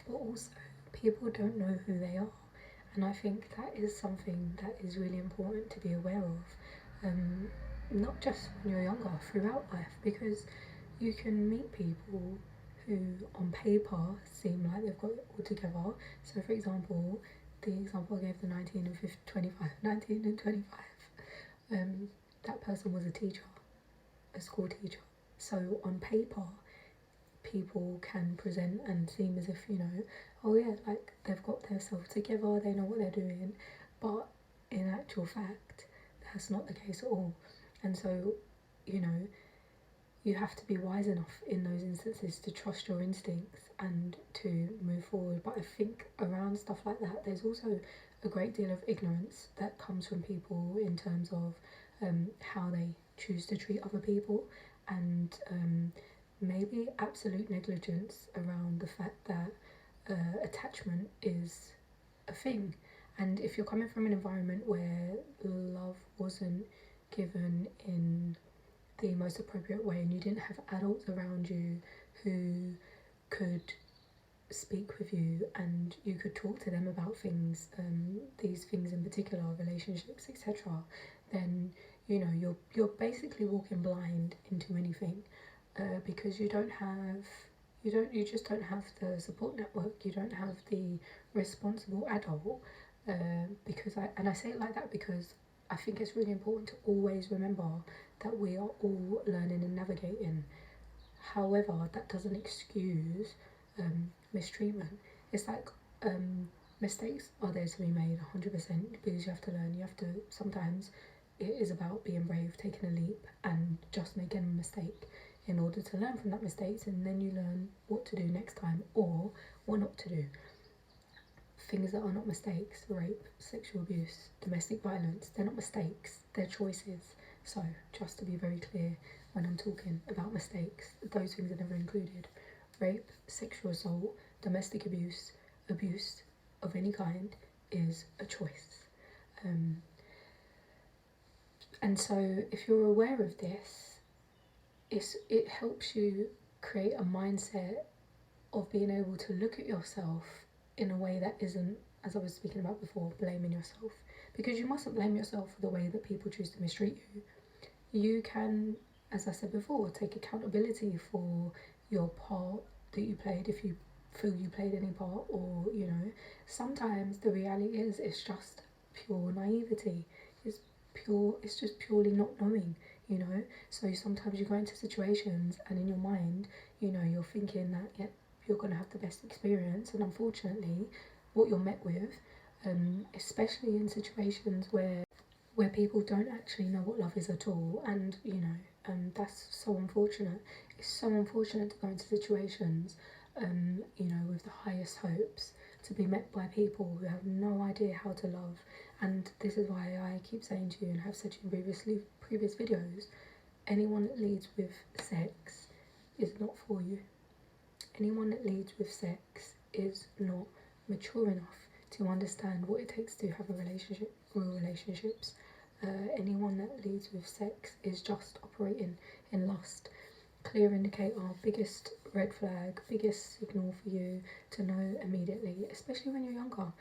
but also people don't know who they are. And I think that is something that is really important to be aware of, not just when you're younger, throughout life, because you can meet people who on paper seem like they've got it all together. So for example, the example I gave, the 19 and 25, 19 and 25, that person was a teacher, a school teacher. So on paper, people can present and seem as if, you know, oh yeah, like they've got themselves together, they know what they're doing, but in actual fact, that's not the case at all. And so, you know, you have to be wise enough in those instances to trust your instincts and to move forward. But I think around stuff like that, there's also a great deal of ignorance that comes from people in terms of how they choose to treat other people, and maybe absolute negligence around the fact that attachment is a thing. And if you're coming from an environment where love wasn't given in the most appropriate way, and you didn't have adults around you who could speak with you and you could talk to them about things, these things in particular, relationships, etc., then you know you're basically walking blind into anything, because you just don't have the support network, you don't have the responsible adult. Because I say it like that because I think it's really important to always remember that we are all learning and navigating. However, that doesn't excuse mistreatment. It's like, mistakes are there to be made 100%, because you have to learn. You have to, sometimes it is about being brave, taking a leap, and just making a mistake in order to learn from that mistake, and then you learn what to do next time or what not to do. Things that are not mistakes, rape, sexual abuse, domestic violence, they're not mistakes, they're choices. So, just to be very clear, when I'm talking about mistakes, those things are never included. Rape, sexual assault, domestic abuse, abuse of any kind is a choice. And so, if you're aware of this, it helps you create a mindset of being able to look at yourself in a way that isn't, as I was speaking about before, blaming yourself. Because you mustn't blame yourself for the way that people choose to mistreat you. You can, as I said before, take accountability for your part that you played, if you feel you played any part, or, you know, sometimes the reality is it's just pure naivety. It's just purely not knowing, you know. So sometimes you go into situations and in your mind, you know, you're thinking that, yeah, you're going to have the best experience, and unfortunately what you're met with, especially in situations where people don't actually know what love is at all, and you know, that's so unfortunate. It's so unfortunate to go into situations, you know, with the highest hopes, to be met by people who have no idea how to love. And this is why I keep saying to you, and have said to you in previous videos, anyone that leads with sex is not for you. Anyone that leads with sex is not mature enough to understand what it takes to have a relationship, real relationships. Anyone that leads with sex is just operating in lust. Clear indicator, biggest red flag, biggest signal for you to know immediately, especially when you're younger.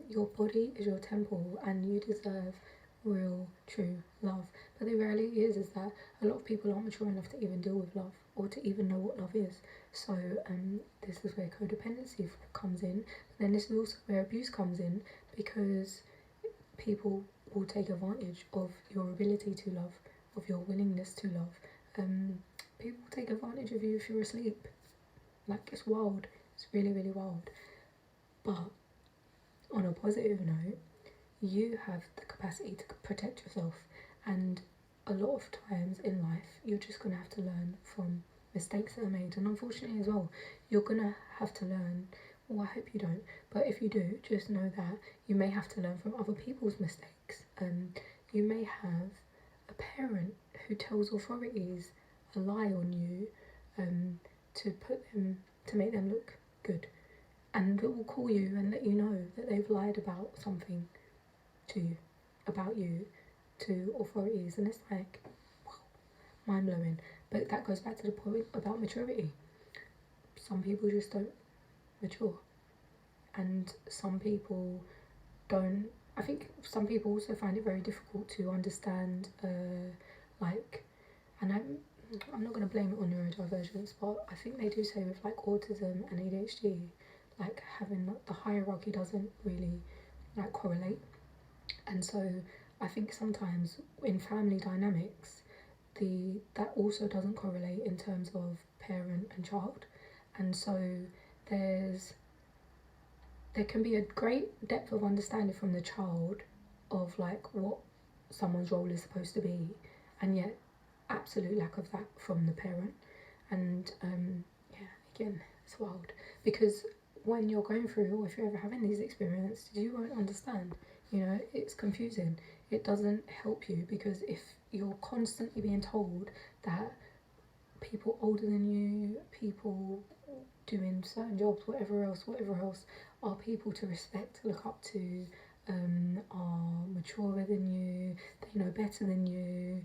Your body is your temple, and you deserve real, true love. But the reality is that a lot of people aren't mature enough to even deal with love, or to even know what love is. So this is where codependency comes in. But then this is also where abuse comes in, because people will take advantage of your ability to love, of your willingness to love. People take advantage of you if you're asleep. Like, it's wild. It's really, really wild. But on a positive note, you have the capacity to protect yourself, and a lot of times in life you're just going to have to learn from mistakes that are made. And unfortunately as well, you're going to have to learn, well, I hope you don't, but if you do, just know that you may have to learn from other people's mistakes. You may have a parent who tells authorities a lie on you, to make them look good, and it will call you and let you know that they've lied about something to you, about you, to authorities. And it's like, wow, mind blowing. But that goes back to the point about maturity. Some people just don't mature. And some people don't, I think some people also find it very difficult to understand, like, and I'm not going to blame it on neurodivergence, but I think they do say with like autism and ADHD, like having the hierarchy doesn't really like correlate. And so I think sometimes in family dynamics, that also doesn't correlate in terms of parent and child. And so there's there can be a great depth of understanding from the child of like what someone's role is supposed to be, and yet absolute lack of that from the parent. And yeah, again, it's wild because when you're going through, or if you're ever having these experiences, you won't understand. You know, it's confusing. It doesn't help you because if you're constantly being told that people older than you, people doing certain jobs, whatever else, are people to respect, look up to, are maturer than you, they know better than you,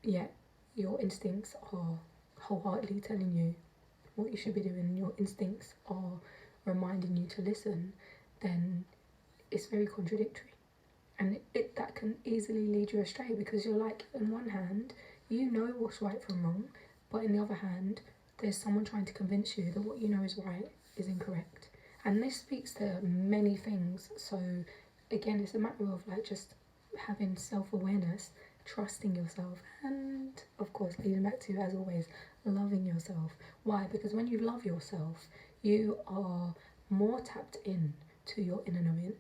yet your instincts are wholeheartedly telling you what you should be doing, your instincts are reminding you to listen, then it's very contradictory. And that can easily lead you astray because you're like, on one hand, you know what's right from wrong, but in the other hand, there's someone trying to convince you that what you know is right is incorrect. And this speaks to many things. So again, it's a matter of like just having self-awareness, trusting yourself, and of course leading back to, as always, loving yourself. Why? Because when you love yourself, you are more tapped in to your inner knowing.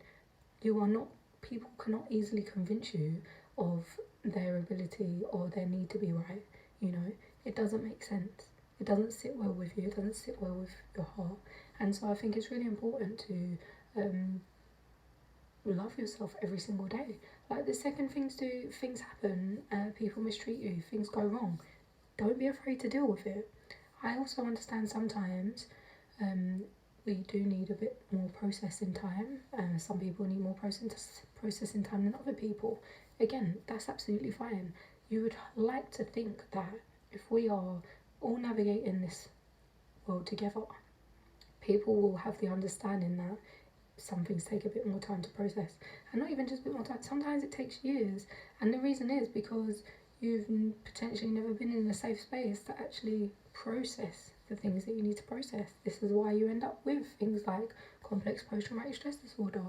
You are not, people cannot easily convince you of their ability or their need to be right. You know, it doesn't make sense. It doesn't sit well with you. It doesn't sit well with your heart. And so I think it's really important to love yourself every single day. Like the second things happen, people mistreat you, things go wrong. Don't be afraid to deal with it. I also understand sometimes we do need a bit more processing time. Some people need more processing time than other people. Again, that's absolutely fine. You would like to think that if we are all navigating this world together, people will have the understanding that some things take a bit more time to process. And not even just a bit more time, sometimes it takes years. And the reason is because you've potentially never been in a safe space to actually process the things that you need to process. This is why you end up with things like complex post-traumatic stress disorder,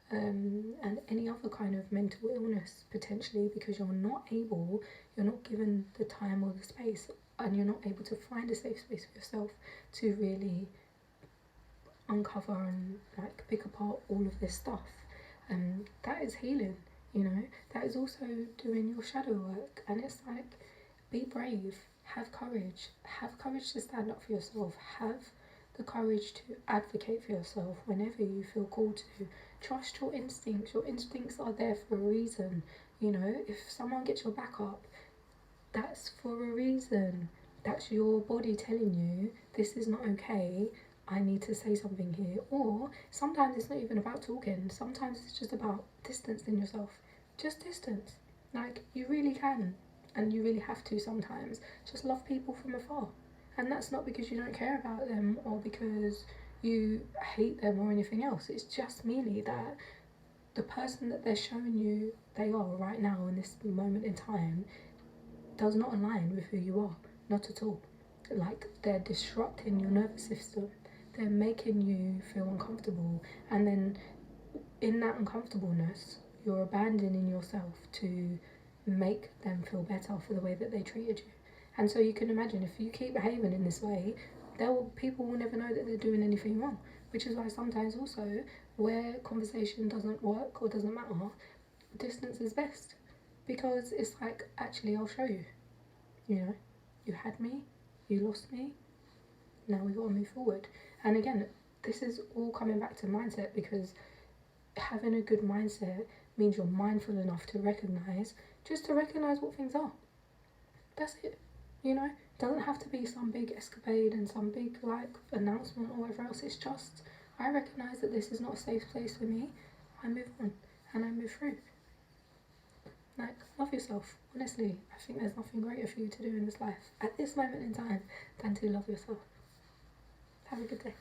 and any other kind of mental illness potentially, because you're not given the time or the space, and you're not able to find a safe space for yourself to really uncover and like pick apart all of this stuff. That is healing, you know. That is also doing your shadow work, and it's like, be brave, have courage to stand up for yourself, have the courage to advocate for yourself whenever you feel called to. Trust your instincts. Your instincts are there for a reason. You know, if someone gets your back up, that's for a reason. That's your body telling you this is not okay. I need to say something here. Or sometimes it's not even about talking. Sometimes it's just about distancing yourself. Just distance. Like, you really can. And you really have to sometimes. Just love people from afar. And that's not because you don't care about them or because you hate them or anything else. It's just merely that the person that they're showing you they are right now in this moment in time does not align with who you are. Not at all. Like, they're disrupting your nervous system. They're making you feel uncomfortable. And then in that uncomfortableness, you're abandoning yourself to make them feel better for the way that they treated you. And so you can imagine if you keep behaving in this way, people will never know that they're doing anything wrong. Which is why sometimes also where conversation doesn't work or doesn't matter, distance is best. Because it's like, actually, I'll show you. You know, you had me, you lost me, now we gotta move forward. And again, this is all coming back to mindset, because having a good mindset means you're mindful enough to recognize what things are. That's it. You know, it doesn't have to be some big escapade and some big like announcement or whatever else. It's just, I recognize that this is not a safe place for me. I move on and I move through. Like, love yourself. Honestly, I think there's nothing greater for you to do in this life at this moment in time than to love yourself. Have a good day.